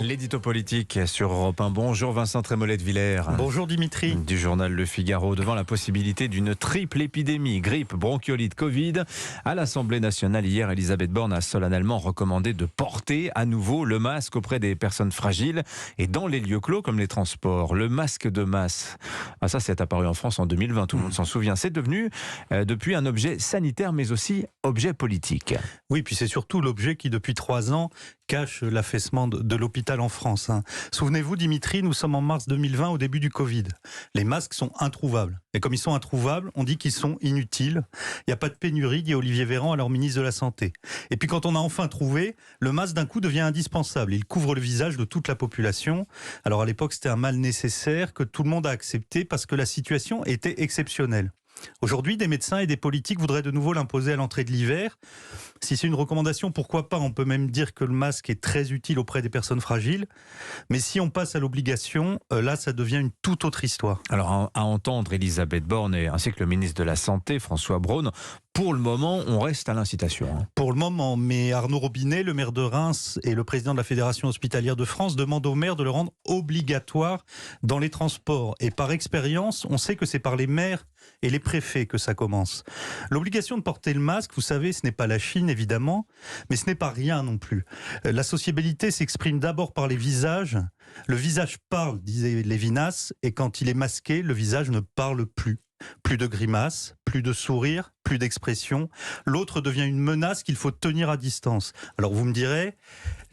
L'édito politique sur Europe 1. Bonjour Vincent Trémollet de Villers. Bonjour Dimitri. Du journal Le Figaro. Devant la possibilité d'une triple épidémie, grippe, bronchiolite, Covid, à l'Assemblée nationale hier, Elisabeth Borne a solennellement recommandé de porter à nouveau le masque auprès des personnes fragiles et dans les lieux clos comme les transports. Le masque de masse, ça c'est apparu en France en 2020, tout le monde s'en souvient. C'est devenu depuis un objet sanitaire mais aussi objet politique. Oui, puis c'est surtout l'objet qui depuis 3 ans cache l'affaissement de l'hôpital en France. Souvenez-vous Dimitri, nous sommes en mars 2020 au début du Covid. Les masques sont introuvables. Et comme ils sont introuvables, on dit qu'ils sont inutiles. Il n'y a pas de pénurie, dit Olivier Véran, alors ministre de la Santé. Et puis quand on a enfin trouvé, le masque d'un coup devient indispensable. Il couvre le visage de toute la population. Alors à l'époque, c'était un mal nécessaire que tout le monde a accepté parce que la situation était exceptionnelle. Aujourd'hui, des médecins et des politiques voudraient de nouveau l'imposer à l'entrée de l'hiver. Si c'est une recommandation, pourquoi pas? On peut même dire que le masque est très utile auprès des personnes fragiles. Mais si on passe à l'obligation, là, ça devient une toute autre histoire. Alors, à entendre Elisabeth Borne ainsi que le ministre de la Santé, François Braun, pour le moment, on reste à l'incitation. Pour le moment, mais Arnaud Robinet, le maire de Reims et le président de la Fédération hospitalière de France demandent aux maires de le rendre obligatoire dans les transports. Et par expérience, on sait que c'est par les maires et les préfets que ça commence. L'obligation de porter le masque, vous savez, ce n'est pas la Chine, évidemment, mais ce n'est pas rien non plus. La sociabilité s'exprime d'abord par les visages. Le visage parle, disait Lévinas, et quand il est masqué, le visage ne parle plus. Plus de grimaces, plus de sourires, plus d'expression. L'autre devient une menace qu'il faut tenir à distance. Alors vous me direz,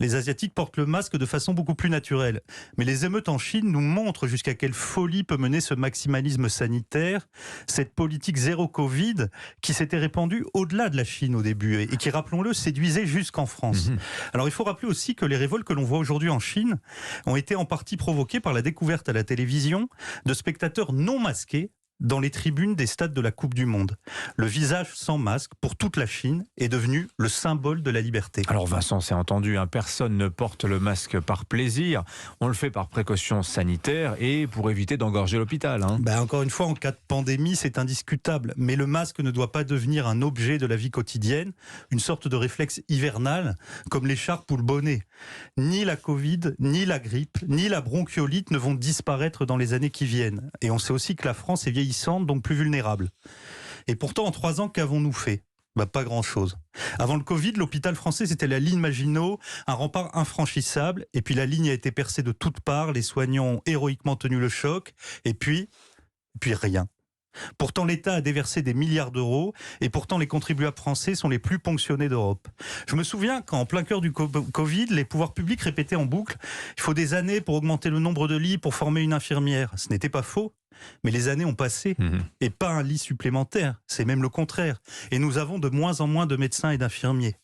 les Asiatiques portent le masque de façon beaucoup plus naturelle. Mais les émeutes en Chine nous montrent jusqu'à quelle folie peut mener ce maximalisme sanitaire, cette politique zéro Covid qui s'était répandue au-delà de la Chine au début et qui, rappelons-le, séduisait jusqu'en France. Alors il faut rappeler aussi que les révoltes que l'on voit aujourd'hui en Chine ont été en partie provoquées par la découverte à la télévision de spectateurs non masqués dans les tribunes des stades de la Coupe du Monde. Le visage sans masque, pour toute la Chine, est devenu le symbole de la liberté. Alors Vincent, c'est entendu, personne ne porte le masque par plaisir. On le fait par précaution sanitaire et pour éviter d'engorger l'hôpital. Encore une fois, en cas de pandémie, c'est indiscutable. Mais le masque ne doit pas devenir un objet de la vie quotidienne, une sorte de réflexe hivernal, comme l'écharpe ou le bonnet. Ni la Covid, ni la grippe, ni la bronchiolite ne vont disparaître dans les années qui viennent. Et on sait aussi que la France est vieillissante, donc plus vulnérable. Et pourtant, en 3 ans, qu'avons-nous fait ? Pas grand-chose. Avant le Covid, l'hôpital français, c'était la ligne Maginot, un rempart infranchissable. Et puis la ligne a été percée de toutes parts, les soignants ont héroïquement tenu le choc. Et puis rien. Pourtant, l'État a déversé des milliards d'euros et pourtant les contribuables français sont les plus ponctionnés d'Europe. Je me souviens qu'en plein cœur du Covid, les pouvoirs publics répétaient en boucle « Il faut des années pour augmenter le nombre de lits, pour former une infirmière ». Ce n'était pas faux, mais les années ont passé et pas un lit supplémentaire, c'est même le contraire. Et nous avons de moins en moins de médecins et d'infirmiers.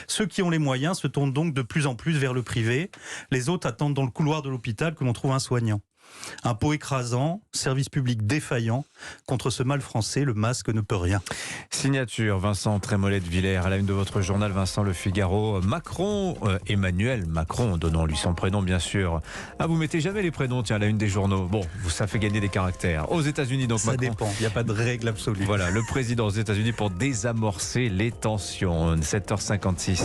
Ceux qui ont les moyens se tournent donc de plus en plus vers le privé. Les autres attendent dans le couloir de l'hôpital que l'on trouve un soignant. Impôts écrasants, service public défaillant. Contre ce mal français, le masque ne peut rien. Signature Vincent Trémollet de Villers, à la une de votre journal Vincent Le Figaro. Macron, Emmanuel Macron, donnons-lui son prénom bien sûr. Vous mettez jamais les prénoms, tiens, à la une des journaux. Bon, ça fait gagner des caractères. Aux États-Unis donc ça Macron. Dépend, il n'y a pas de règle absolue. Voilà, le président aux États-Unis pour désamorcer les tensions. 7h56.